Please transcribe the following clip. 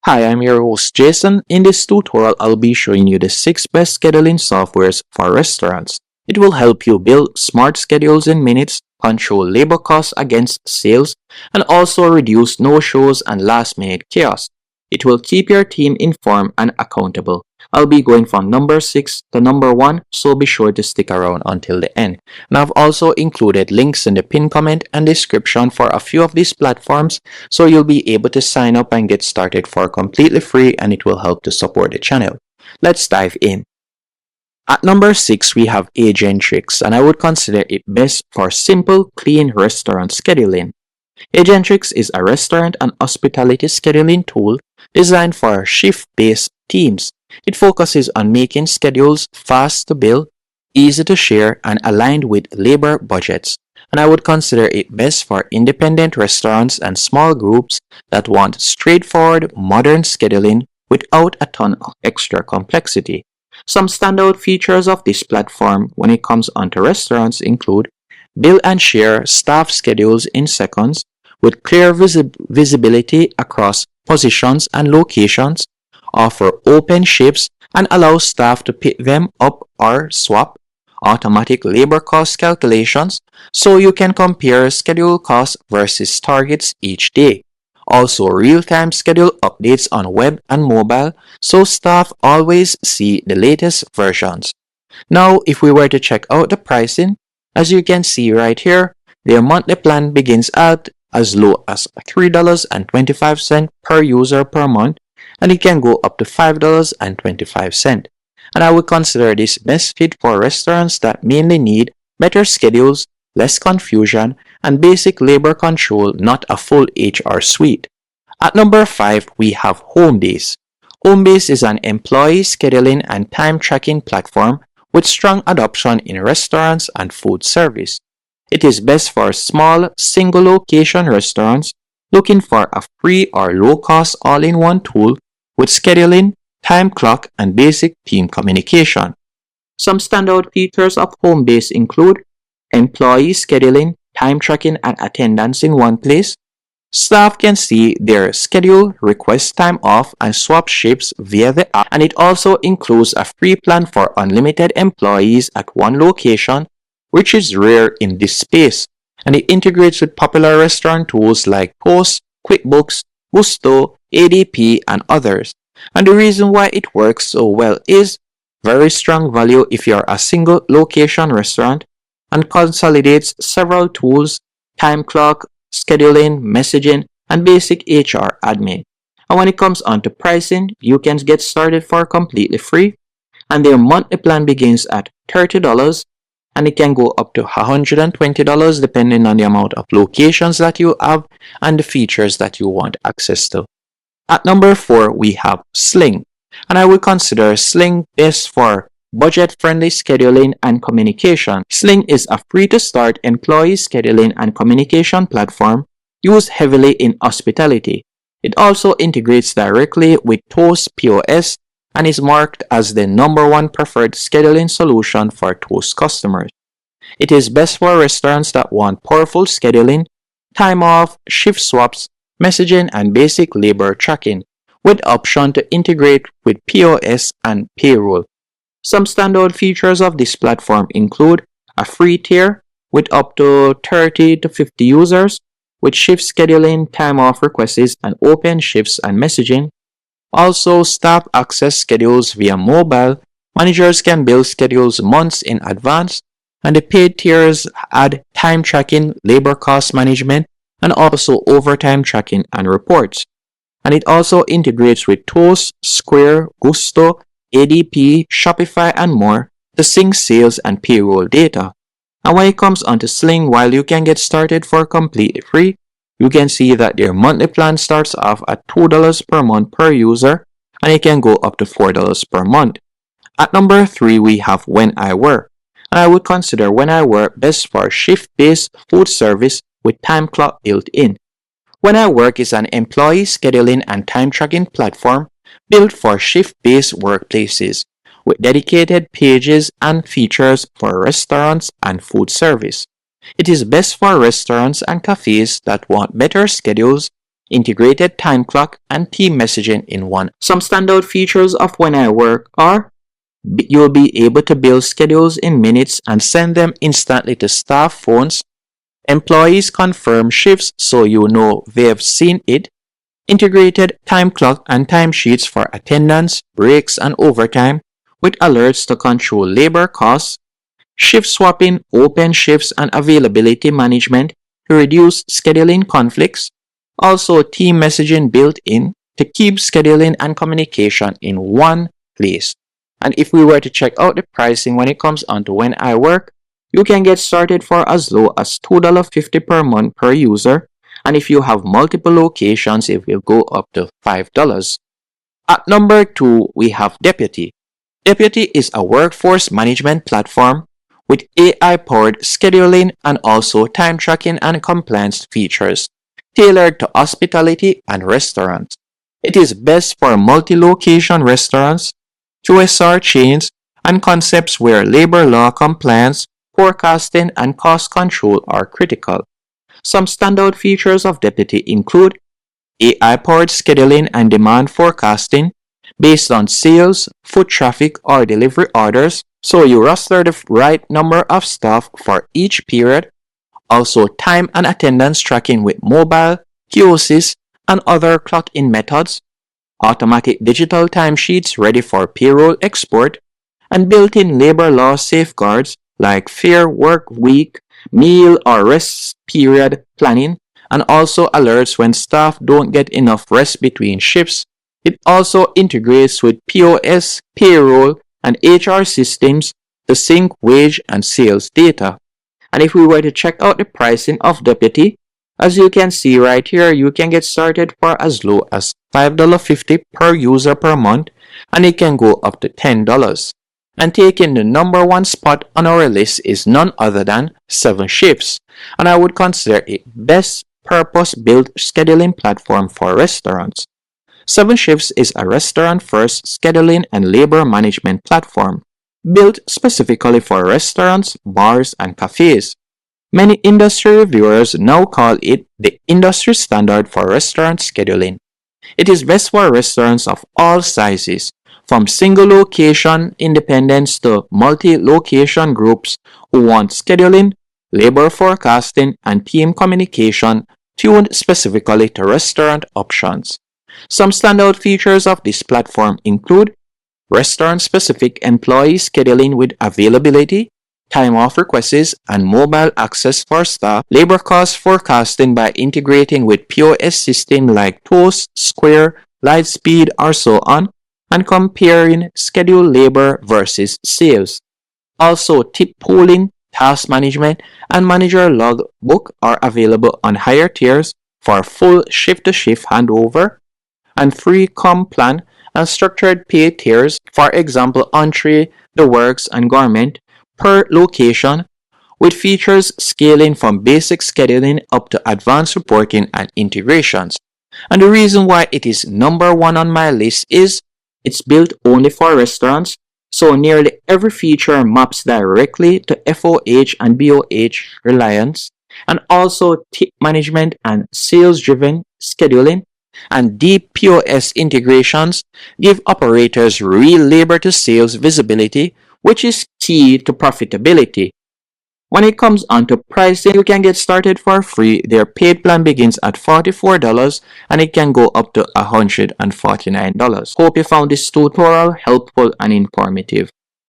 Hi, I'm your host Jason. In this tutorial, I'll be showing you the 6 best scheduling softwares for restaurants. It will help you build smart schedules in minutes, control labor costs against sales, and also reduce no-shows and last-minute chaos. It will keep your team informed and accountable. I'll be going from number 6 to number 1, so be sure to stick around until the end. And I've also included links in the pinned comment and description for a few of these platforms, so you'll be able to sign up and get started for completely free, and it will help to support the channel. Let's dive in. At number 6, we have Agentrix, and I would consider it best for simple, clean restaurant scheduling. Agentrix is a restaurant and hospitality scheduling tool designed for shift-based teams. It focuses on making schedules fast to build, easy to share, and aligned with labor budgets. And I would consider it best for independent restaurants and small groups that want straightforward, modern scheduling without a ton of extra complexity. Some standout features of this platform when it comes onto restaurants include build and share staff schedules in seconds with clear visibility across positions and locations, offer open shifts and allow staff to pick them up or swap, automatic labor cost calculations so you can compare schedule costs versus targets each day. Also, real-time schedule updates on web and mobile so staff always see the latest versions. Now, if we were to check out the pricing, as you can see right here, their monthly plan begins at as low as $3.25 per user per month, and it can go up to $5.25. And I would consider this best fit for restaurants that mainly need better schedules, less confusion, and basic labor control, not a full HR suite. At number 5, we have Homebase. Homebase is an employee scheduling and time tracking platform with strong adoption in restaurants and food service. It is best for small, single-location restaurants looking for a free or low-cost all-in-one tool with scheduling, time clock, and basic team communication. Some standout features of Homebase include employee scheduling, time tracking, and attendance in one place. Staff can see their schedule, request time off, and swap shifts via the app, and it also includes a free plan for unlimited employees at one location, which is rare in this space, and it integrates with popular restaurant tools like Post, QuickBooks, Gusto, ADP, and others. And the reason why it works so well is very strong value if you're a single location restaurant and consolidates several tools, time clock, scheduling, messaging, and basic HR admin. And when it comes on to pricing, you can get started for completely free, and their monthly plan begins at $30, and it can go up to $120 depending on the amount of locations that you have and the features that you want access to. At number 4, we have Sling, and I would consider Sling best for budget-friendly scheduling and communication. Sling is a free-to-start employee scheduling and communication platform used heavily in hospitality. It also integrates directly with Toast POS and is marked as the #1 preferred scheduling solution for Toast customers. It is best for restaurants that want powerful scheduling, time off, shift swaps, messaging, and basic labor tracking, with option to integrate with POS and payroll. Some standout features of this platform include a free tier with up to 30 to 50 users, with shift scheduling, time off requests, and open shifts and messaging. Also, staff access schedules via mobile. Managers can build schedules months in advance, and the paid tiers add time tracking, labor cost management, and also overtime tracking and reports. And it also integrates with Toast, Square, Gusto, ADP, Shopify, and more to sync sales and payroll data. And when it comes onto Sling, while you can get started for completely free, you can see that their monthly plan starts off at $2 per month per user, and it can go up to $4 per month. At number 3, we have When I Work, and I would consider When I Work best for shift-based food service with time clock built in. When I Work is an employee scheduling and time tracking platform built for shift-based workplaces with dedicated pages and features for restaurants and food service. It is best for restaurants and cafes that want better schedules, integrated time clock, and team messaging in one. Some standout features of When I Work are you'll be able to build schedules in minutes and send them instantly to staff phones. Employees confirm shifts so you know they've seen it. Integrated time clock and timesheets for attendance, breaks, and overtime with alerts to control labor costs. Shift swapping, open shifts, and availability management to reduce scheduling conflicts. Also, team messaging built in to keep scheduling and communication in one place. And if we were to check out the pricing when it comes onto When I Work, you can get started for as low as $2.50 per month per user. And if you have multiple locations, it will go up to $5. At number 2, we have Deputy. Deputy is a workforce management platform with AI-powered scheduling and also time tracking and compliance features tailored to hospitality and restaurants. It is best for multi-location restaurants, QSR chains, and concepts where labor law compliance, forecasting, and cost control are critical. Some standout features of Deputy include AI-powered scheduling and demand forecasting based on sales, foot traffic, or delivery orders, so you roster the right number of staff for each period. Also, time and attendance tracking with mobile, kiosks, and other clock-in methods. Automatic digital timesheets ready for payroll export, and built-in labor law safeguards like fair work week, meal or rest period planning, and also alerts when staff don't get enough rest between shifts. It also integrates with POS, payroll, and HR systems to sync wage and sales data. And if we were to check out the pricing of Deputy, as you can see right here, you can get started for as low as $5.50 per user per month, and it can go up to $10. And taking the number 1 spot on our list is none other than 7 Shifts, and I would consider it best purpose-built scheduling platform for restaurants. 7 Shifts is a restaurant-first scheduling and labor management platform built specifically for restaurants, bars, and cafes. Many industry reviewers now call it the industry standard for restaurant scheduling. It is best for restaurants of all sizes, from single-location independents to multi-location groups who want scheduling, labor forecasting, and team communication tuned specifically to restaurant options. Some standout features of this platform include restaurant-specific employee scheduling with availability, time off requests, and mobile access for staff, labor cost forecasting by integrating with POS systems like Toast, Square, Lightspeed, or so on, and comparing scheduled labor versus sales. Also, tip pooling, task management, and manager logbook are available on higher tiers for full shift-to-shift handover, and free comp plan and structured pay tiers, for example, entree, the works, and garment, per location, with features scaling from basic scheduling up to advanced reporting and integrations. And the reason why it is number 1 on my list is it's built only for restaurants, so nearly every feature maps directly to FOH and BOH reliance, and also tip management and sales-driven scheduling, and deep POS integrations give operators real labor-to-sales visibility, which is key to profitability. When it comes on to pricing, you can get started for free. Their paid plan begins at $44 and it can go up to $149. Hope you found this tutorial helpful and informative.